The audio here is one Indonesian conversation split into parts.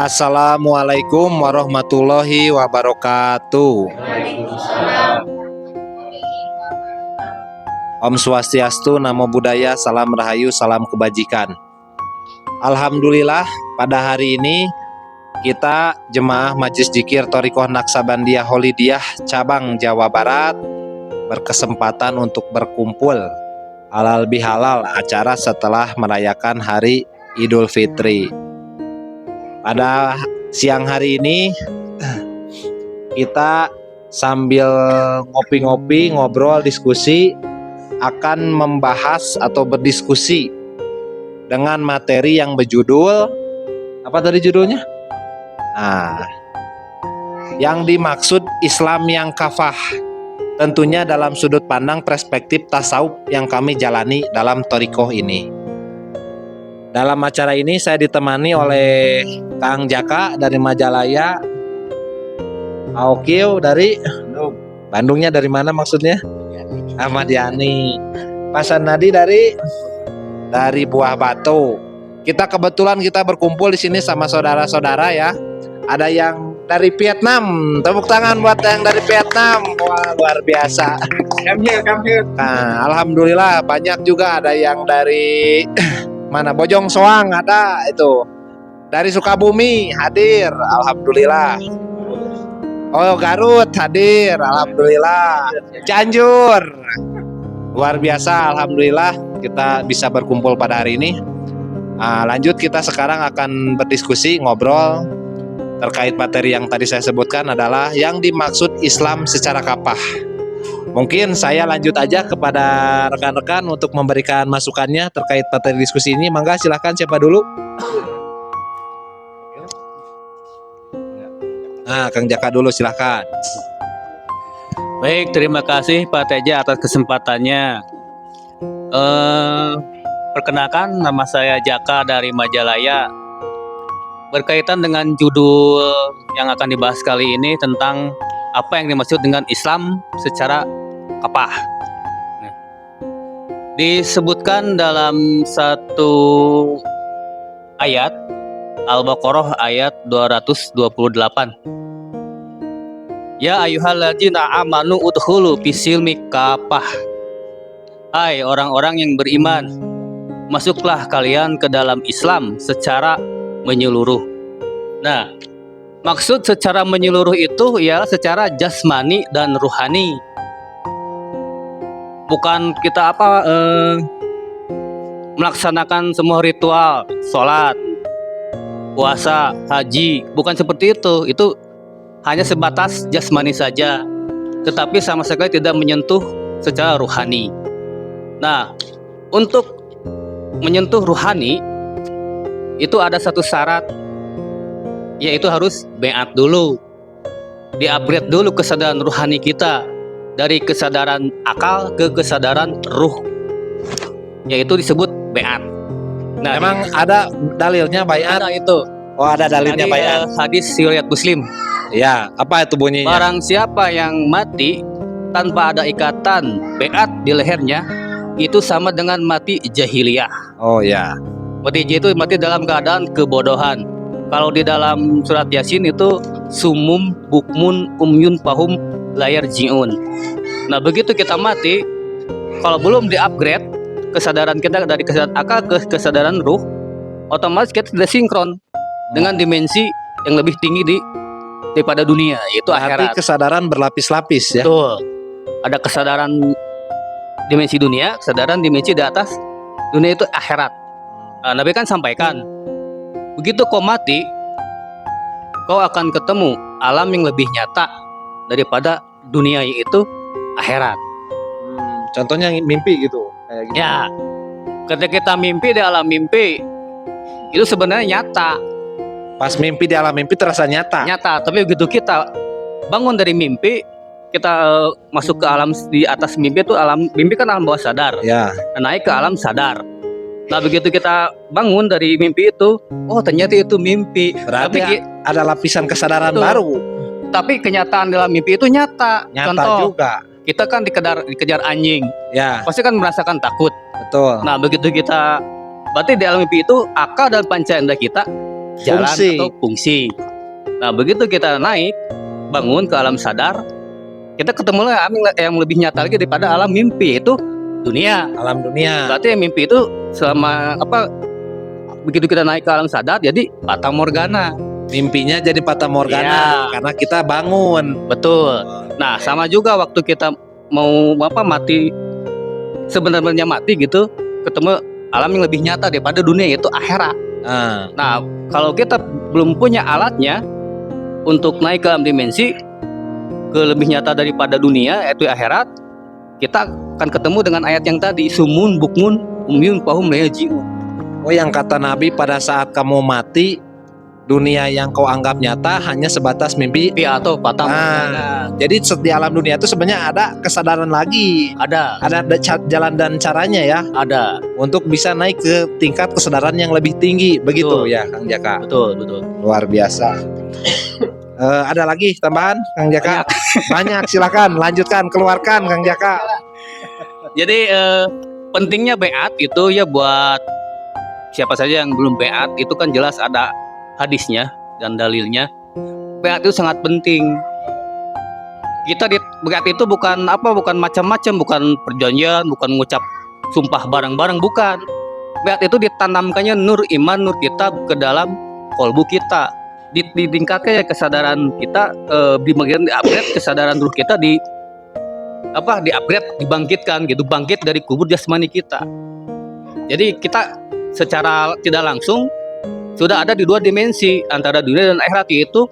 Assalamualaikum warahmatullahi wabarakatuh. Om Swastiastu, Namo Buddhaya, Salam Rahayu, Salam Kebajikan. Alhamdulillah, pada hari ini kita Jemaah Majelis Dzikir Thariqah Naksabandiyah Holidiyah cabang Jawa Barat berkesempatan untuk berkumpul halal bihalal acara setelah merayakan hari Idul Fitri. Pada siang hari ini kita sambil ngopi-ngopi, ngobrol, diskusi akan membahas atau berdiskusi dengan materi yang berjudul apa tadi judulnya? Nah, yang dimaksud Islam yang kafah, tentunya dalam sudut pandang perspektif tasawuf yang kami jalani dalam thariqah ini. Dalam acara ini saya ditemani oleh Kang Jaka dari Majalaya, Aokio dari Bandungnya, dari mana maksudnya? Ahmad Yani. Pak Sanadi dari Buah Batu. Kita kebetulan berkumpul di sini sama saudara-saudara ya. Ada yang dari Vietnam. Tepuk tangan buat yang dari Vietnam. Wah, luar biasa. Nah, alhamdulillah banyak juga, ada yang dari mana, Bojong Soang ada itu. Dari Sukabumi hadir, alhamdulillah. Oh, Garut hadir, alhamdulillah. Cianjur, luar biasa, alhamdulillah kita bisa berkumpul pada hari ini. Lanjut, kita sekarang akan berdiskusi, ngobrol terkait materi yang tadi saya sebutkan, adalah yang dimaksud Islam secara kafah. Mungkin saya lanjut aja kepada rekan-rekan untuk memberikan masukannya terkait materi diskusi ini. Mangga, silahkan, siapa dulu? Nah, Kang Jaka dulu, silahkan. Baik, terima kasih Pak Teja atas kesempatannya. Perkenalkan, nama saya Jaka dari Majalaya. Berkaitan dengan judul yang akan dibahas kali ini tentang apa yang dimaksud dengan Islam secara kafah. Disebutkan dalam satu ayat Al-Baqarah ayat 228. Ya ayyuhalladzina amanu udkhulu fisilmi kafah. Hai orang-orang yang beriman, masuklah kalian ke dalam Islam secara menyeluruh. Nah, maksud secara menyeluruh itu ya secara jasmani dan ruhani. Bukan kita melaksanakan semua ritual, sholat, puasa, haji, bukan seperti itu. Itu hanya sebatas jasmani saja, tetapi sama sekali tidak menyentuh secara ruhani. Nah, untuk menyentuh ruhani itu ada satu syarat, yaitu harus beat dulu, di-upgrade dulu kesadaran ruhani kita dari kesadaran akal ke kesadaran ruh, yaitu disebut beat. Nah, memang ada dalilnya bayat? Ada itu. Oh, ada dalilnya bayat. Hadis riwayat Muslim. Ya, apa itu bunyinya? Barang siapa yang mati tanpa ada ikatan beat di lehernya, itu sama dengan mati jahiliyah. Oh ya. Mati itu mati dalam keadaan kebodohan. Kalau di dalam surat Yasin itu sumum bukmun umyun pahum layar jiun. Nah, begitu kita mati, kalau belum di-upgrade kesadaran kita dari kesadaran akal ke kesadaran ruh, otomatis kita tidak sinkron dengan dimensi yang lebih tinggi daripada dunia, yaitu akhirat. Kesadaran berlapis-lapis ya. Betul. Ada kesadaran dimensi dunia, kesadaran dimensi di atas dunia, itu akhirat. Nah, Nabi kan sampaikan, begitu kau mati, kau akan ketemu alam yang lebih nyata daripada dunia, yaitu akhirat. Contohnya mimpi gitu, kayak gitu. Ya, ketika kita mimpi di alam mimpi, itu sebenarnya nyata. Pas mimpi di alam mimpi terasa nyata. Nyata, tapi begitu kita bangun dari mimpi, kita masuk ke alam di atas mimpi, itu alam mimpi kan alam bawah sadar. Ya. Naik ke alam sadar. Nah, begitu kita bangun dari mimpi itu, oh ternyata itu mimpi. Berarti Tapi ada lapisan kesadaran betul. baru. Tapi kenyataan dalam mimpi itu nyata. Nyata Contoh, juga. kita kan dikejar anjing, Ya, pasti kan merasakan takut. betul. Nah, begitu kita, berarti di alam mimpi itu akal dan panca indera kita jalan Fungsi. atau fungsi. Nah, begitu kita naik, bangun ke alam sadar, kita ketemu alam yang lebih nyata lagi daripada alam mimpi, itu dunia. Alam dunia. Berarti yang mimpi itu selama begitu kita naik ke alam sadar jadi fata morgana. Mimpinya jadi fata morgana Iya. karena kita bangun. Betul. Nah, sama juga waktu kita mau mati, sebenarnya mati gitu, ketemu alam yang lebih nyata daripada dunia, yaitu akhirat. Nah, kalau kita belum punya alatnya untuk naik ke alam dimensi ke lebih nyata daripada dunia, yaitu akhirat, kita akan ketemu dengan ayat yang tadi, sumun bukmun umyun fahum la yarji'un. Oh, yang kata Nabi pada saat kamu mati, dunia yang kau anggap nyata hanya sebatas mimpi. Atau fata morgana. Jadi di alam dunia itu sebenarnya ada kesadaran lagi, Ada jalan dan caranya ya, untuk bisa naik ke tingkat kesadaran yang lebih tinggi, begitu Betul. ya, Kang Jaka. betul. Luar biasa. Ada lagi tambahan, Kang Jaka? Banyak. Silakan lanjutkan, keluarkan, Kang Jaka. Jadi pentingnya beat itu ya buat siapa saja yang belum beat, itu kan jelas ada hadisnya dan dalilnya. Beat itu sangat penting. Kita di beat itu bukan macam-macam, bukan perjanjian, bukan ngucap sumpah bareng-bareng, bukan. Beat itu ditanamkannya nur iman, nur kitab ke dalam kolbu kita. Ditingkatkan ya kesadaran kita, di bagian di-upgrade kesadaran ruh kita, di-upgrade, dibangkitkan gitu, bangkit dari kubur jasmani kita. Jadi kita secara tidak langsung sudah ada di dua dimensi antara dunia dan akhirat, yaitu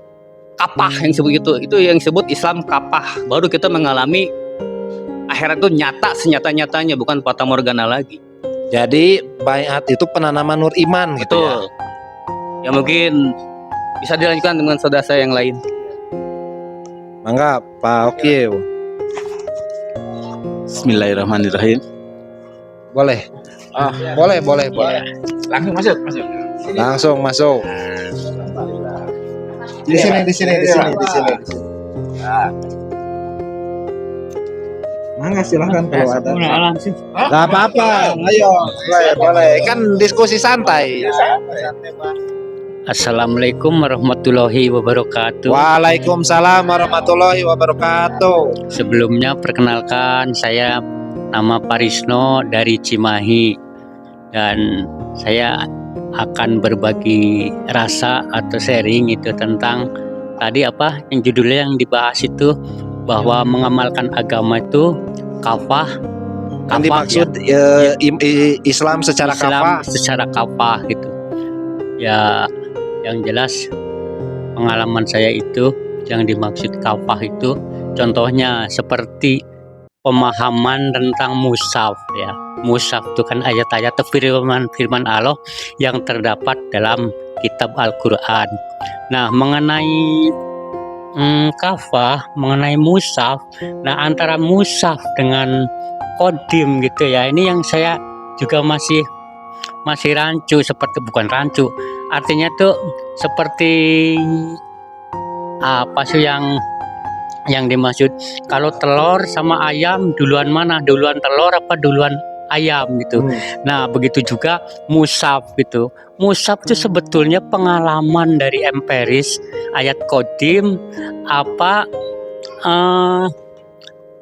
kapah yang sebut itu yang disebut Islam kapah. Baru kita mengalami akhirat itu nyata senyata-nyatanya, bukan fata morgana lagi. Jadi baiat itu penanaman nur iman gitu ya. Ya mungkin bisa dilanjutkan dengan saudara saya yang lain. Mangga Pak Oki. Bismillahirrahmanirrahim. Boleh. Boleh. Langsung masuk. Di sini. Mangga silahkan kalau ada. Gak apa-apa. Ayo, boleh. Kan diskusi santai. Assalamualaikum warahmatullahi wabarakatuh. Waalaikumsalam warahmatullahi wabarakatuh. Sebelumnya perkenalkan, saya nama Parisno dari Cimahi, dan saya akan berbagi rasa atau sharing itu tentang tadi yang judulnya yang dibahas itu, bahwa mengamalkan agama itu kafah. Yang dimaksud Islam secara kafah. Secara kafah gitu. Ya, yang jelas pengalaman saya itu yang dimaksud kafah itu contohnya seperti pemahaman tentang mushaf ya. Mushaf itu kan ayat-ayat firman Allah yang terdapat dalam kitab Al-Qur'an. Nah, mengenai kafah, mengenai mushaf, nah antara mushaf dengan kodim gitu ya, ini yang saya juga masih rancu, bukan rancu, artinya tuh seperti apa sih yang dimaksud. Kalau telur sama ayam duluan mana, duluan telur apa duluan ayam gitu. Nah begitu juga mushaf gitu. Mushaf itu sebetulnya pengalaman dari empiris, ayat kodim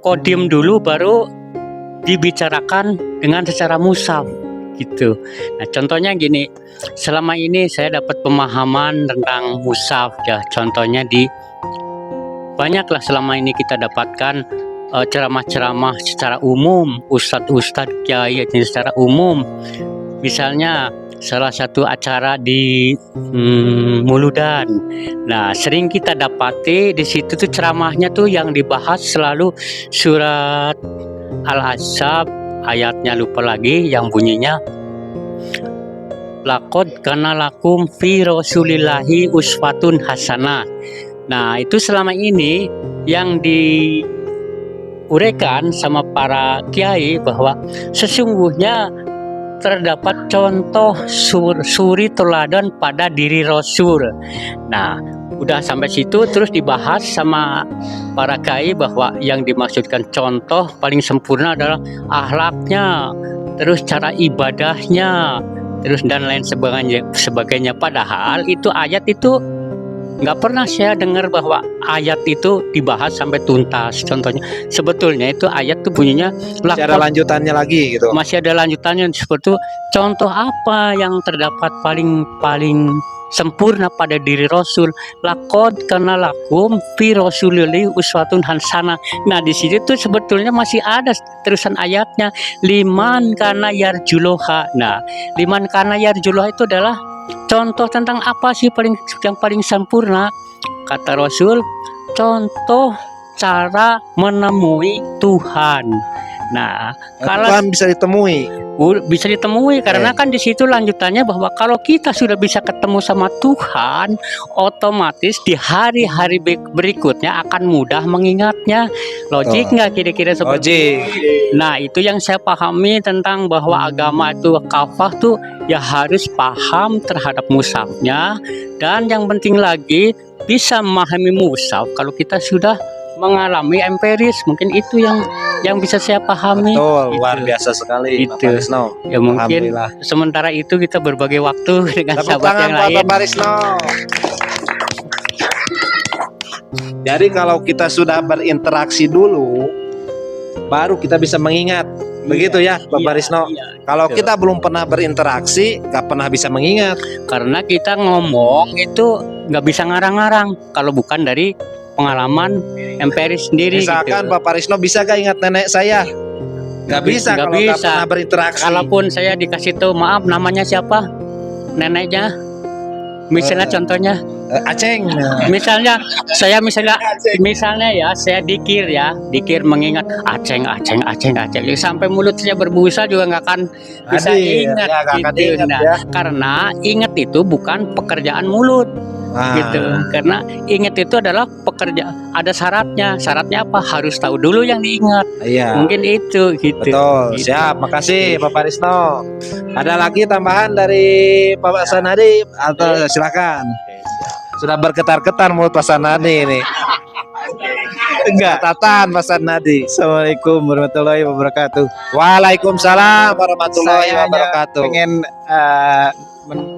kodim dulu baru dibicarakan dengan secara mushaf gitu. Nah contohnya gini, selama ini saya dapat pemahaman tentang mushaf ya, contohnya banyaklah selama ini kita dapatkan ceramah-ceramah secara umum, ustadz-ustadz kiai secara umum. Misalnya salah satu acara di Muludan. Nah, sering kita dapati di situ tuh ceramahnya tuh yang dibahas selalu surat Al-Ahzab, ayatnya lupa lagi yang bunyinya laqad kana lakum fi rasulillahi uswatun hasanah. Nah, itu selama ini yang diuraikan sama para kiai bahwa sesungguhnya terdapat contoh suri teladan pada diri Rasul. Nah, udah sampai situ terus dibahas sama para kiai bahwa yang dimaksudkan contoh paling sempurna adalah akhlaknya, terus cara ibadahnya, terus dan lain sebagainya. Padahal itu ayat itu nggak pernah saya dengar bahwa ayat itu dibahas sampai tuntas. Contohnya, sebetulnya itu ayat tuh bunyinya Masih ada lanjutannya lagi gitu. masih ada lanjutannya seperti itu. Contoh apa yang terdapat paling sempurna pada diri Rasul? Laqad kana lakum fi rasulillahi uswatun hasanah. Nah, di situ tuh sebetulnya masih ada terusan ayatnya, liman kana yarjuloha. Nah, liman kana yarjuloha itu adalah contoh tentang apa sih yang paling sempurna? Kata Rasul, contoh cara menemui Tuhan. Nah, kalau Tuhan bisa ditemui. bisa ditemui karena kan di situ lanjutannya bahwa kalau kita sudah bisa ketemu sama Tuhan, otomatis di hari-hari berikutnya akan mudah mengingatnya. Logik nggak kira-kira seperti itu? Nah, itu yang saya pahami tentang bahwa agama itu kafah tuh ya harus paham terhadap mushafnya, dan yang penting lagi bisa memahami mushaf kalau kita sudah mengalami empiris. Mungkin itu yang bisa saya pahami. Betul, luar Gitu. biasa sekali Pak Itu. Parisno. Ya mungkin Alhamdulillah. sementara itu kita berbagi waktu dengan Tepuk sahabat tangan yang buat lain. Pak Parisno. Jadi kalau kita sudah berinteraksi dulu, baru kita bisa mengingat. Begitu ya, Pak Parisno. Iya, Kalau betul. kita belum pernah berinteraksi, nggak pernah bisa mengingat. Karena kita ngomong itu nggak bisa ngarang-ngarang kalau bukan dari pengalaman empiris sendiri. Misalkan gitu. Pak Parisno bisa gak ingat nenek saya? Nggak bisa Nggak kalau nggak bisa. pernah berinteraksi. Kalaupun saya dikasih tahu, maaf namanya siapa, neneknya, misalnya contohnya, Aceng. misalnya ya saya dikir mengingat Aceng sampai mulut saya berbusa juga nggak akan bisa Tadi, ingat ya, nggak akan gitu. ingat, Nah, ya. karena ingat itu bukan pekerjaan mulut. Gitu, karena ingat itu adalah ada syaratnya apa, harus tahu dulu yang diingat. Iya. Mungkin itu gitu. Betul, Gitu. siap. Makasih Pak Parisno. Ada lagi tambahan dari Pak Sanadi atau silakan. Sudah bergetar-getar mulut Pak Sanadi ini. Enggak, tatan Pak Sanadi. Assalamualaikum warahmatullahi wabarakatuh. Waalaikumsalam warahmatullahi Saya hanya wabarakatuh. pengen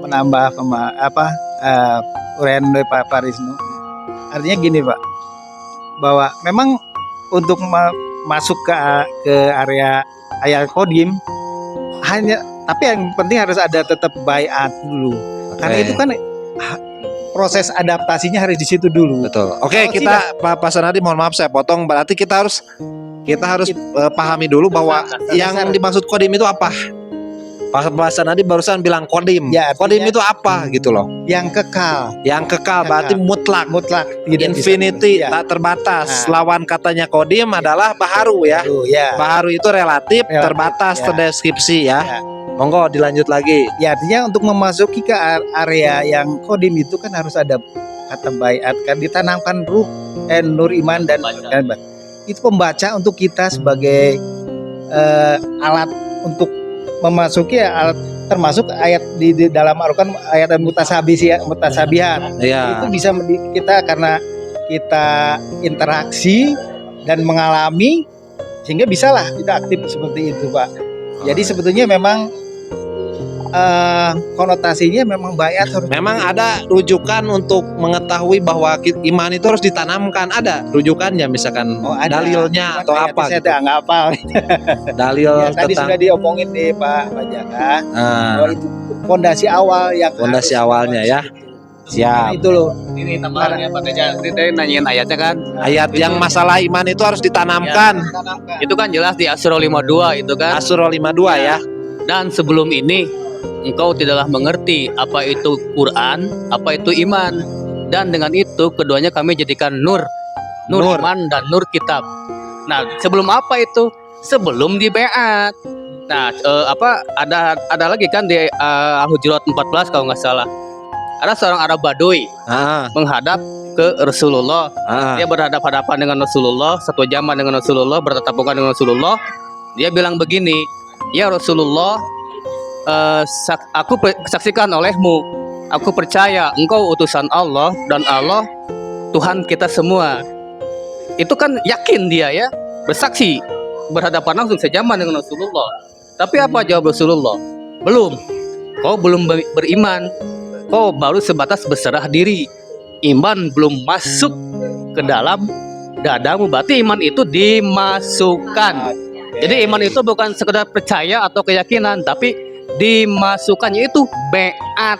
menambah uraian dari Pak Parisno. Artinya gini Pak, bahwa memang untuk masuk ke area Kodim tapi yang penting harus ada tetap bayat dulu. Karena itu kan proses adaptasinya harus di situ dulu. Betul. Oke, Kalau kita Pak Sanadi mohon maaf saya potong. Berarti kita harus pahami dulu bahwa yang dimaksud kodim itu apa. Pak Sanadi barusan bilang kodim. Ya, artinya- Kodim itu apa gitu loh. Yang kekal, Yang kekal berarti mutlak. tidak bisa Infinity, ya. tak terbatas. Nah. Lawan katanya kodim adalah baharu ya. Ya. Baharu itu relatif, terbatas, ya. terdeskripsi ya. Ya. Monggo dilanjut lagi. Ya, artinya untuk memasuki ke area yang kodim itu kan harus ada kata bayat, kan ditanamkan nur iman dan itu pembaca untuk kita sebagai alat untuk memasuki alat, termasuk ayat di dalam Al-Qur'an, ayat mutasabihat. Iya. Itu bisa kita karena kita interaksi dan mengalami sehingga bisalah kita aktif seperti itu Pak. Jadi sebetulnya memang konotasinya memang bayat harus. Memang ada rujukan untuk mengetahui bahwa iman itu harus ditanamkan. Ada rujukannya misalkan ada. dalilnya atau Ayatnya apa saya gitu. nggak hafal. Dalil Ya, tadi tentang sudah diomongin di Pak Jaka. Nah, Bahwa itu fondasi awal yang fondasi harus awalnya ya. Nah, Siap. itu loh. Ini tambahannya Pak Teja, tadi nanyain ayatnya kan. Ayat yang masalah iman itu harus ditanamkan. Itu kan jelas di Asy-Syura 52 itu kan. Asy-Syura 52 ya. Dan sebelum ini engkau tidaklah mengerti apa itu Quran, apa itu iman. Dan dengan itu keduanya kami jadikan nur Nur. iman dan nur kitab. Nah, sebelum apa itu? Sebelum di Beat. Nah, ada lagi kan di Hujurat 14 kalau nggak salah. Ada seorang Arab Baduy menghadap ke Rasulullah. Dia berhadapan-hadapan dengan Rasulullah, satu zaman dengan Rasulullah, bertatapungan dengan Rasulullah. Dia bilang begini, "Ya Rasulullah, aku saksikan olehmu, aku percaya engkau utusan Allah dan Allah Tuhan kita semua." Itu kan yakin dia ya, bersaksi, berhadapan langsung sejaman dengan Rasulullah. Tapi apa jawab Rasulullah? Belum. kau belum beriman, kau baru sebatas berserah diri. Iman belum masuk ke dalam dadamu, berarti iman itu dimasukkan. Jadi iman itu bukan sekedar percaya atau keyakinan, tapi dimasukkannya itu beat.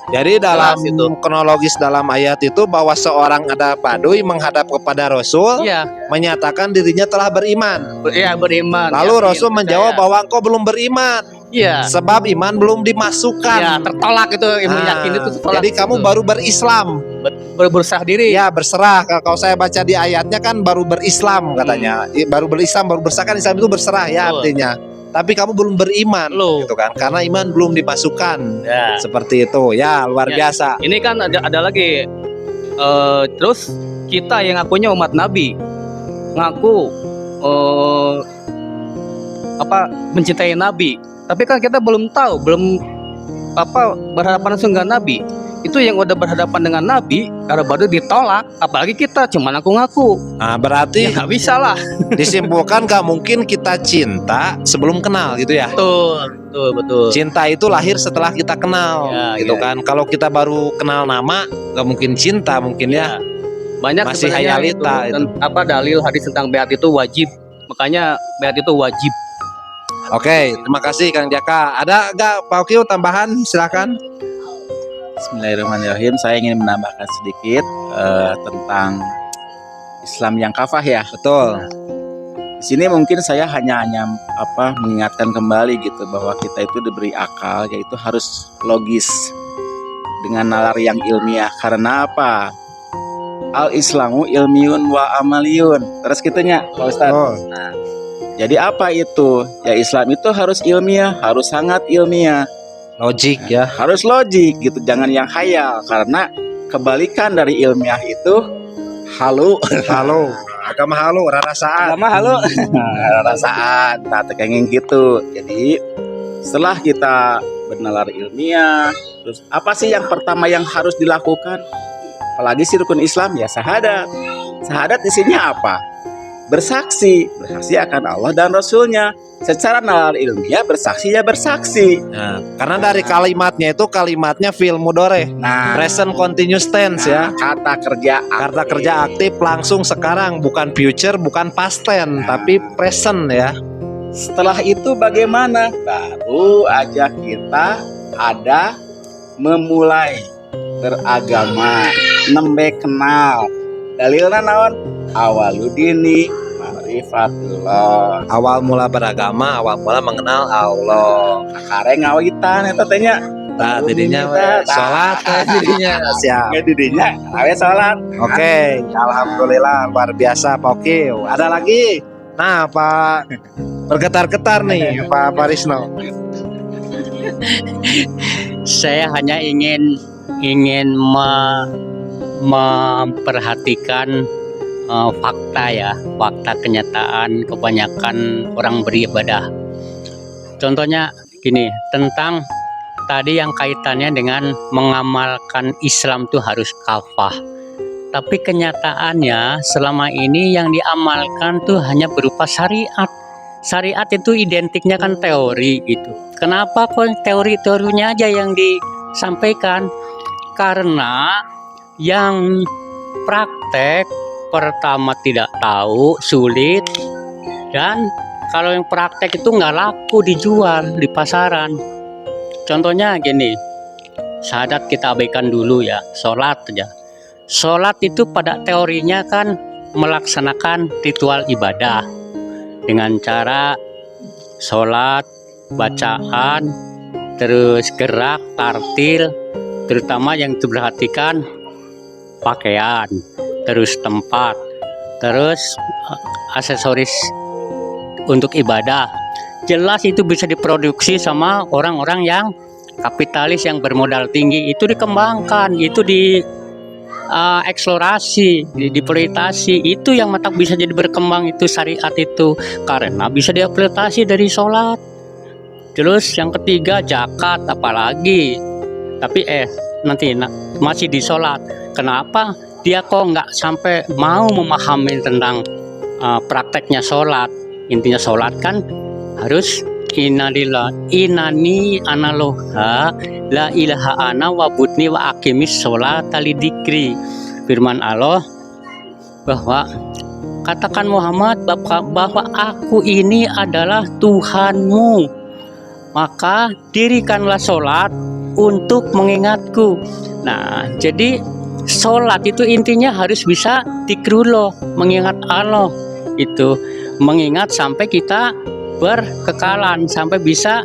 Jadi dalam Jelas itu. kronologis dalam ayat itu bahwa seorang ada Baduy menghadap kepada Rasul Iya, menyatakan dirinya telah beriman. iya beriman. Lalu yakin, Rasul menjawab percaya. bahwa engkau belum beriman Iya, sebab iman belum dimasukkan. iya tertolak itu ilmu Nah, yakin itu tertolak. jadi kamu itu. baru berislam. Berserah diri. Ya berserah. Kalau saya baca di ayatnya kan baru berislam katanya. Baru berislam, baru berserah kan Islam itu berserah ya Betul. artinya. Tapi kamu belum beriman, Loh. gitu kan? Karena iman belum dimasukkan. Ya. Seperti itu, ya luar Ya. biasa. Ini kan ada lagi. Terus kita yang ngakunya umat Nabi ngaku mencintai Nabi, tapi kan kita belum tahu, belum berhadapan langsung dengan Nabi. Itu yang udah berhadapan dengan Nabi, kalau baru ditolak, apalagi kita cuma ngaku-ngaku. Nah, berarti Ya nggak bisa lah. disimpulkan gak mungkin kita cinta sebelum kenal gitu ya. Betul. Cinta itu lahir setelah kita kenal, Ya, gitu ya. kan. Kalau kita baru kenal nama, gak mungkin cinta mungkin ya. Banyak Masih sebenarnya hayalita itu. dalil hadis tentang beat itu wajib. Makanya beat itu wajib. Oke, terima kasih Kang Jaka. Ada gak Pak Okiu tambahan? Silakan. Bismillahirrahmanirrahim. Saya ingin menambahkan sedikit tentang Islam yang kafah ya. Betul. Di sini mungkin saya hanya mengingatkan kembali gitu bahwa kita itu diberi akal, yaitu harus logis dengan nalar yang ilmiah. Karena apa? Al Islamu ilmiun wa amaliyun. Terus gitunya, Pak Ustadz. Oh. Nah, jadi apa itu? Ya Islam itu harus ilmiah, harus sangat ilmiah. Logik ya. Harus logik gitu, jangan yang khayal, karena kebalikan dari ilmiah itu halu. Halo. Agama halu, rarasaan. Agama halu. Rasaan, nah kayak gitu. Jadi setelah kita bernalar ilmiah, terus apa sih yang pertama yang harus dilakukan? Apalagi sih rukun Islam ya syahadat. Syahadat isinya apa? Bersaksi akan Allah dan Rasulnya. Secara nalar ilmiah bersaksi ya bersaksi. Nah, karena dari kalimatnya fil mudore, Nah, present continuous tense ya. kata kerja Kata kerja aktif langsung sekarang, bukan future, bukan past tense, tapi present ya. Setelah itu bagaimana? Baru aja kita ada memulai beragama, nembe kenal. Dalilna naon? Awaludini ma'rifatullah. Awal mula beragama, awal mula mengenal Allah. Kareng ngawitan eta teh nya. Nah, jadinya sholat jadinya siap. Nggak didinya, awe salat. Oke, alhamdulillah luar biasa Pak Okiu. Ada lagi? Nah, Pak bergetar-getar nih Pak Parisno. Saya hanya ingin memperhatikan fakta ya, fakta kenyataan kebanyakan orang beribadah. Contohnya gini, tentang tadi yang kaitannya dengan mengamalkan Islam itu harus kafah. Tapi kenyataannya selama ini yang diamalkan tuh hanya berupa syariat. Syariat itu identiknya kan teori gitu. Kenapa kok teori-teorinya aja yang disampaikan? Karena yang praktek pertama tidak tahu, sulit, dan kalau yang praktek itu nggak laku dijual di pasaran. Contohnya gini, syahadat kita abaikan dulu ya, sholat aja. Sholat itu pada teorinya kan melaksanakan ritual ibadah dengan cara sholat, bacaan, terus gerak, tartil, terutama yang diperhatikan pakaian, terus tempat, terus aksesoris untuk ibadah. Jelas itu bisa diproduksi sama orang-orang yang kapitalis yang bermodal tinggi, itu dikembangkan, itu eksplorasi, diprioritasasi, itu yang mata bisa jadi berkembang itu syariat itu karena bisa diaplikasi dari sholat. Terus yang ketiga zakat, apalagi tapi nanti masih di sholat. Kenapa dia kok nggak sampai mau memahami tentang prakteknya sholat? Intinya sholat kan harus Innalillah inani analoha la ilaha ana wabudni wa akimis sholat talidikri. Firman Allah bahwa katakan Muhammad bahwa aku ini adalah Tuhanmu, maka dirikanlah sholat untuk mengingatku. Nah, jadi sholat itu intinya harus bisa zikrullah, mengingat Allah, itu mengingat sampai kita berkekalan, sampai bisa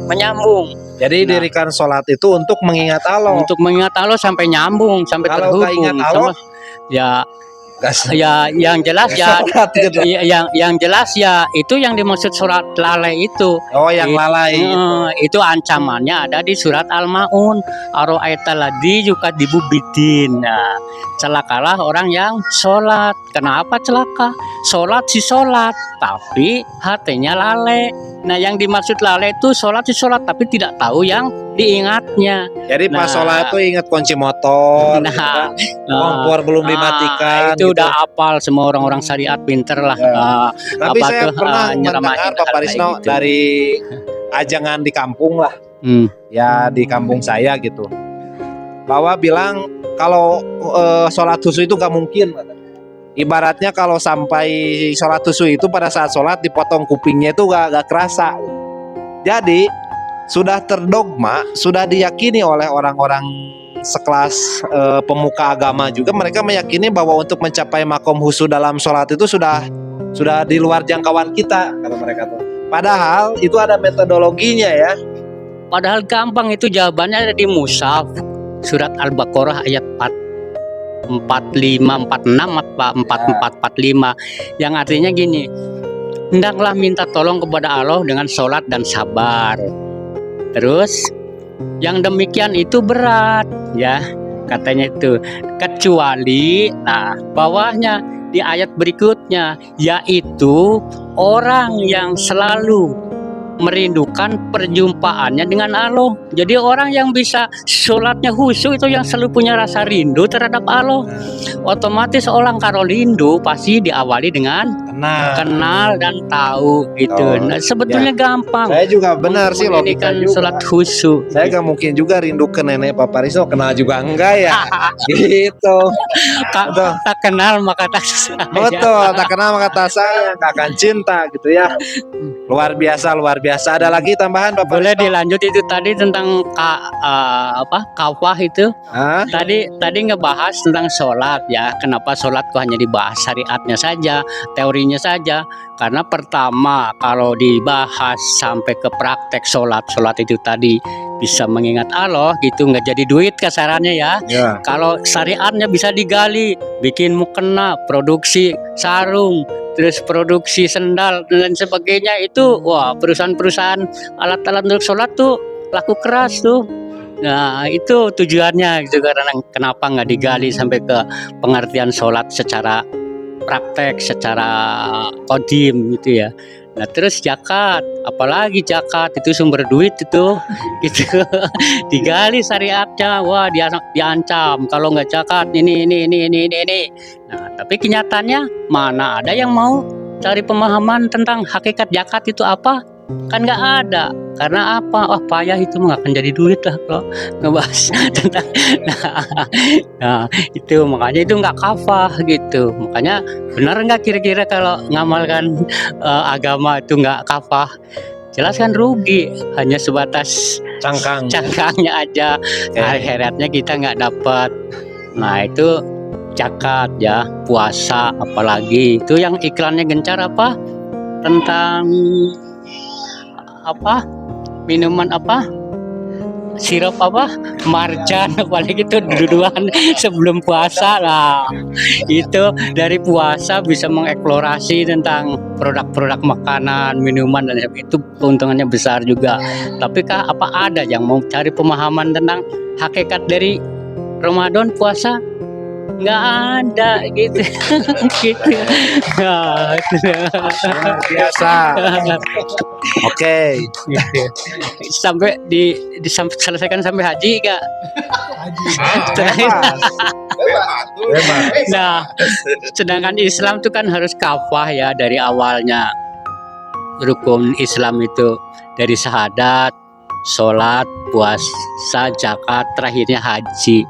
menyambung. Jadi Nah. dirikan sholat itu untuk mengingat Allah. Untuk mengingat Allah sampai nyambung, sampai Kalau nggak terhubung ingat Allah, ya gas. ya yang jelas ya Sholat gitu. yang jelas ya itu yang dimaksud surat lalai itu. Oh, yang lalai. Itu ancamannya ada di surat Al-Maun. Aro'aitalladzi yukadzibu bidin. Nah, celakalah orang yang sholat. Kenapa celaka? Sholat sih sholat, tapi hatinya lalai. Nah, yang dimaksud lalai itu sholat sih sholat, tapi tidak tahu yang diingatnya. Jadi pas Nah. sholat tuh ingat kunci motor, gitu kan. Kompor belum dimatikan. Itu gitu. udah apal, semua orang-orang syariat pinter lah. Ya. Tapi apa saya tuh, pernah nyeramahin mendengar hal Bapak kayak Risno gitu. dari ajangan di kampung lah, ya di kampung saya gitu, bahwa bilang kalau sholat husu itu gak mungkin. Ibaratnya kalau sampai sholat husu itu pada saat sholat dipotong kupingnya itu gak kerasa. Jadi sudah terdogma, sudah diyakini oleh orang-orang sekelas pemuka agama juga, mereka meyakini bahwa untuk mencapai makom husu dalam sholat itu sudah di luar jangkauan kita, kata mereka tuh. Padahal itu ada metodologinya ya. Padahal gampang, itu jawabannya ada di Mushaf surat Al-Baqarah ayat 45, 46 apa 44, 45 yang artinya gini, hendaklah minta tolong kepada Allah dengan sholat dan sabar. Terus yang demikian itu berat ya, katanya itu, kecuali nah bawahnya di ayat berikutnya, yaitu orang yang selalu merindukan perjumpaannya dengan Allah. Jadi orang yang bisa sholatnya khusyuk itu yang selalu punya rasa rindu terhadap Allah. Otomatis orang kalau rindu pasti diawali dengan kenal dan tahu gitu. Oh, Nah, sebetulnya gampang. Saya juga benar sih logika Menginginkan juga. sholat khusyuk. Saya gak mungkin juga rindu ke nenek Bapak Risno, kenal juga enggak ya. Gitu. Betul. Tak kenal maka tak sayang. Betul, tak kenal maka tak sayang, tak akan cinta gitu ya. Luar biasa, luar biasa. Ada lagi tambahan Bapak Boleh Risno? dilanjut itu tadi tentang kafah itu. Hah? Tadi ngebahas tentang sholat ya. Kenapa sholat kok hanya dibahas syariatnya saja, teorinya saja? Karena pertama kalau dibahas sampai ke praktek sholat itu tadi bisa mengingat Allah gitu, nggak jadi duit kasarannya ya. Ya. Kalau syariatnya bisa digali, bikin mukena, produksi sarung, terus produksi sendal dan sebagainya, itu wah, perusahaan-perusahaan alat-alat untuk sholat tuh laku keras tuh. Nah itu tujuannya gitu, karena kenapa nggak digali sampai ke pengertian sholat secara praktek, secara kodim gitu ya. Nah terus zakat, apalagi zakat itu sumber duit itu gitu. Digali syariatnya, wah diancam kalau nggak zakat ini. Nah tapi kenyataannya mana ada yang mau cari pemahaman tentang hakikat zakat itu apa? Kan nggak ada. Karena apa? Wah payah, itu nggak akan jadi duit lah kalau ngebahas tentang nah itu makanya itu nggak kafah gitu. Makanya benar nggak kira-kira kalau ngamalkan agama itu nggak kafah? Jelas kan rugi, hanya sebatas cangkangnya aja. Akhiratnya kita nggak dapat. Nah itu zakat ya, puasa apalagi itu yang iklannya gencar apa? Tentang apa? Minuman apa? Sirup apa? Marjan, apalagi itu duluan sebelum puasa lah. Itu dari puasa bisa mengeksplorasi tentang produk-produk makanan, minuman dan itu keuntungannya besar juga. Tapi apa ada yang mau cari pemahaman tentang hakikat dari Ramadan puasa? Nggak ada gitu. Gitu. Nah, Luar biasa. Oke. Sampai diselesaikan sampai haji gak? Nah, sedangkan Islam itu kan harus kafah ya dari awalnya. rukun Islam itu dari syahadat, sholat, puasa, zakat, terakhirnya haji.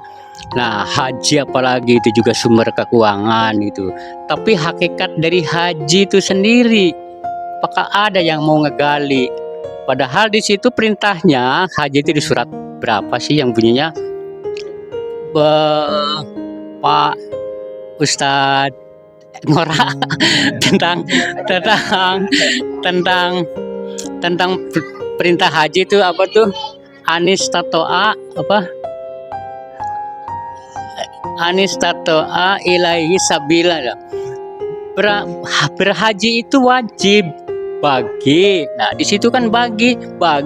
Nah, haji apalagi itu juga sumber keuangan itu. Tapi hakikat dari haji itu sendiri, apakah ada yang mau ngegali? Padahal di situ perintahnya haji itu di surat berapa sih yang bunyinya? Pak Ustadz Ngora tentang tentang tentang perintah haji itu apa tuh? Anis tatoa apa? Anis tatoa ilaihi sabila. Berhaji itu wajib bagi. Nah, di situ kan bagi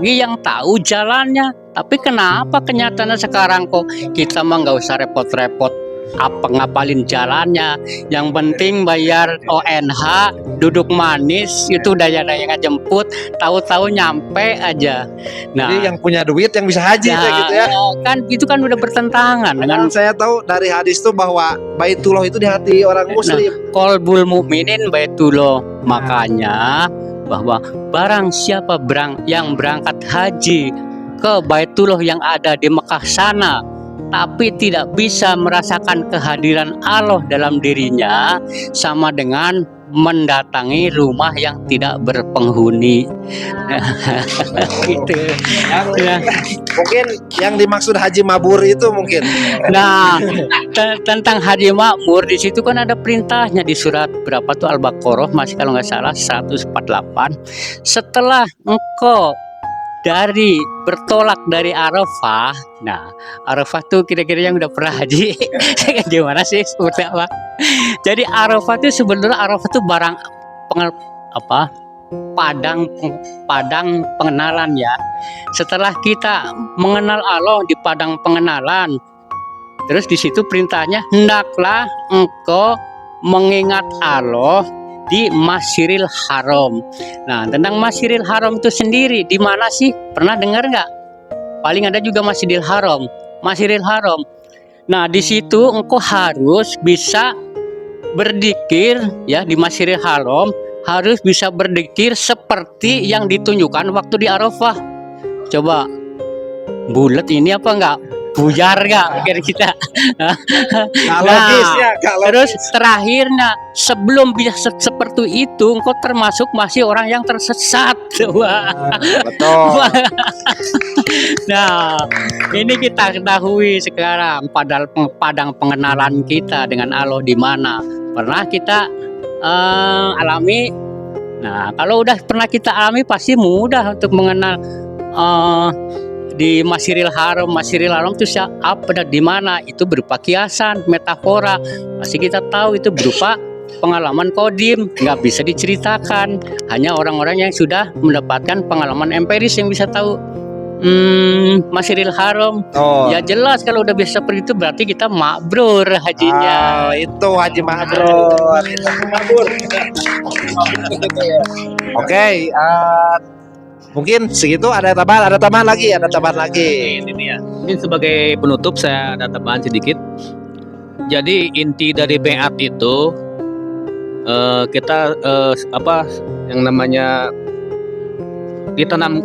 yang tahu jalannya. Tapi kenapa kenyataannya sekarang kok kita mah nggak usah repot-repot apa ngapalin jalannya, yang penting bayar ONH, duduk manis itu daya jemput, tahu-tahu nyampe aja. Nah, Jadi yang punya duit yang bisa haji nah, gitu ya. kan itu kan udah bertentangan dengan Saya tahu dari hadis tuh bahwa Baitullah itu di hati orang muslim. Qalbul mukminin baitullah. Makanya bahwa barang siapa yang berangkat haji ke Baitullah yang ada di Mekah sana tapi tidak bisa merasakan kehadiran Allah dalam dirinya, sama dengan mendatangi rumah yang tidak berpenghuni. Gitu. Ya. Mungkin yang dimaksud haji mabur itu mungkin. Nah, tentang haji makmur di situ kan ada perintahnya di surat berapa tuh Al-Baqarah, masih kalau nggak salah 148. Setelah engkau bertolak dari Arafah. Nah, Arafah tuh kira-kira yang udah pernah haji gimana sih seperti apa? Jadi Arafah tuh sebenarnya tuh padang pengenalan ya. Setelah kita mengenal Allah di padang pengenalan, terus di situ perintahnya hendaklah engkau mengingat Allah di Masjidil Haram. Nah, tentang Masjidil Haram itu sendiri di mana sih? Pernah dengar nggak? Paling ada juga Masjidil Haram. Masjidil Haram. Nah, di situ engkau harus bisa berzikir ya, di Masjidil Haram harus bisa berzikir seperti yang ditunjukkan waktu di Arafah. Coba bulat ini apa enggak? Buyar nggak pikir kita? Gak logis ya, gak logis. Terus terakhirnya sebelum bisa seperti itu, engkau termasuk masih orang yang tersesat. Wah. Betul. Nah, ini kita ketahui sekarang padahal padang pengenalan kita dengan Allah di mana pernah kita alami. Nah, kalau udah pernah kita alami pasti mudah untuk mengenal di Masjidil Haram. Masjidil Haram itu apa dan di mana? Itu berupa kiasan, metafora. Pasti kita tahu itu berupa pengalaman kodim, nggak bisa diceritakan. Hanya orang-orang yang sudah mendapatkan pengalaman empiris yang bisa tahu Masjidil Haram. Oh. Ya jelas kalau udah bisa seperti itu berarti kita mabrur hajinya. Itu haji mabrur. Oke, mungkin segitu. Ada tambahan lagi. Ini ya. Mungkin sebagai penutup saya ada tambahan sedikit. Jadi inti dari beat itu kita yang namanya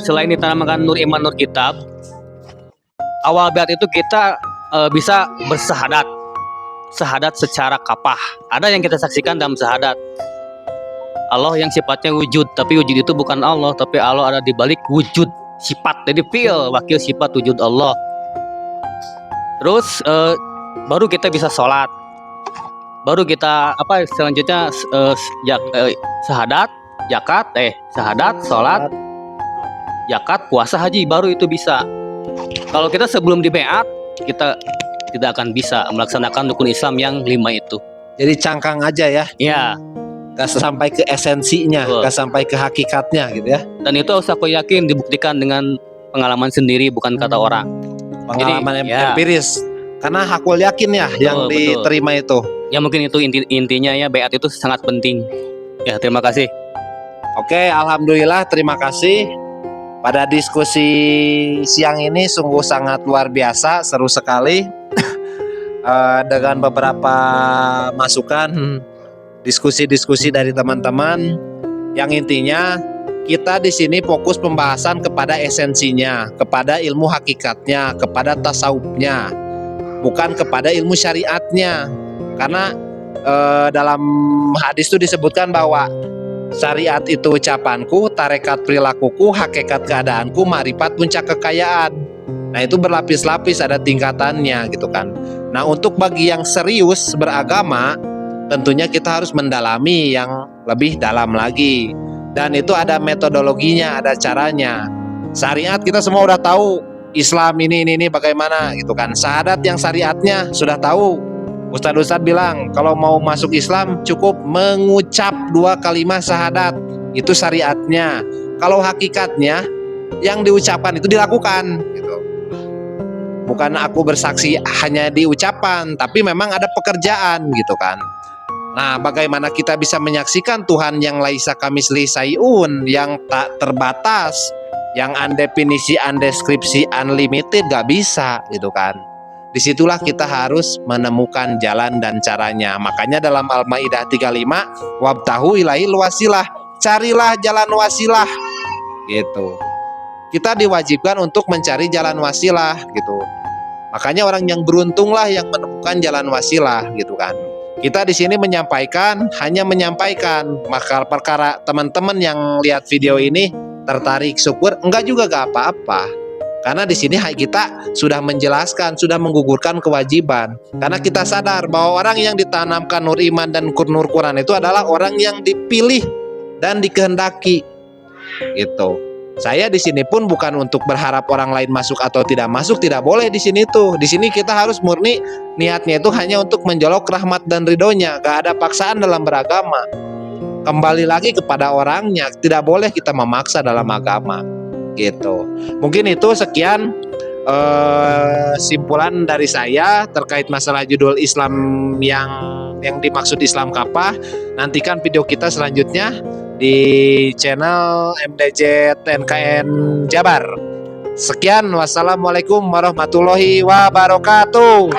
selain ditanamkan nur iman nur kitab, awal beat itu kita bisa bersahadat secara kapah. Ada yang kita saksikan dalam sahadat. Allah yang sifatnya wujud, tapi wujud itu bukan Allah, tapi Allah ada di balik wujud sifat. Jadi wakil sifat wujud Allah. Terus baru kita bisa sholat, baru kita selanjutnya sahadat, sholat, zakat, puasa, haji, baru itu bisa. Kalau kita sebelum di beat, kita tidak akan bisa melaksanakan rukun Islam yang 5 itu. Jadi cangkang aja ya. Ya. Gak sampai ke esensinya, Betul. gak sampai ke hakikatnya gitu ya. Dan itu harus aku yakin dibuktikan dengan pengalaman sendiri, bukan kata orang. Pengalaman Jadi, ya. empiris. Karena hakul yakin ya yang Betul. diterima itu. Ya mungkin itu intinya ya, beat itu sangat penting. Ya, terima kasih. Oke, alhamdulillah, terima kasih. Pada diskusi siang ini sungguh sangat luar biasa, seru sekali. Dengan beberapa masukan, diskusi-diskusi dari teman-teman, yang intinya kita di sini fokus pembahasan kepada esensinya, kepada ilmu hakikatnya, kepada tasawufnya, bukan kepada ilmu syariatnya. Karena dalam hadis itu disebutkan bahwa syariat itu ucapanku, tarekat perilakuku, hakikat keadaanku, makrifat puncak kekayaan. Nah itu berlapis-lapis, ada tingkatannya gitu kan. Nah untuk bagi yang serius beragama, tentunya kita harus mendalami yang lebih dalam lagi. Dan itu ada metodologinya, ada caranya. Syariat kita semua udah tahu, Islam ini bagaimana gitu kan. Syahadat yang syariatnya sudah tahu. Ustadz bilang kalau mau masuk Islam cukup mengucap 2 kalimat syahadat, itu syariatnya. Kalau hakikatnya yang diucapkan itu dilakukan gitu. Bukan aku bersaksi hanya di ucapan, tapi memang ada pekerjaan gitu kan. Nah, bagaimana kita bisa menyaksikan Tuhan yang laisa kamislihi syai'un, yang tak terbatas, yang undefinisi, undeskripsi, unlimited, gak bisa gitu kan. Disitulah kita harus menemukan jalan dan caranya. Makanya dalam Al-Maidah 35, wabtahu ilahil wasilah, carilah jalan wasilah gitu. Kita diwajibkan untuk mencari jalan wasilah gitu. Makanya orang yang beruntunglah yang menemukan jalan wasilah gitu kan. Kita di sini hanya menyampaikan. Maka perkara teman-teman yang lihat video ini tertarik, syukur, enggak juga gak apa-apa. Karena di sini kita sudah menjelaskan, sudah menggugurkan kewajiban. Karena kita sadar bahwa orang yang ditanamkan nur iman dan nur Quran itu adalah orang yang dipilih dan dikehendaki. Gitu. Saya di sini pun bukan untuk berharap orang lain masuk atau tidak masuk, tidak boleh di sini tuh. Di sini kita harus murni niatnya itu hanya untuk menjolok rahmat dan ridhonya. Gak ada paksaan dalam beragama. Kembali lagi kepada orangnya, tidak boleh kita memaksa dalam agama. Gitu. Mungkin itu sekian simpulan dari saya terkait masalah judul Islam yang dimaksud Islam Kapah. Nantikan video kita selanjutnya di channel MDJ TNKN Jabar. Sekian, wassalamualaikum warahmatullahi wabarakatuh.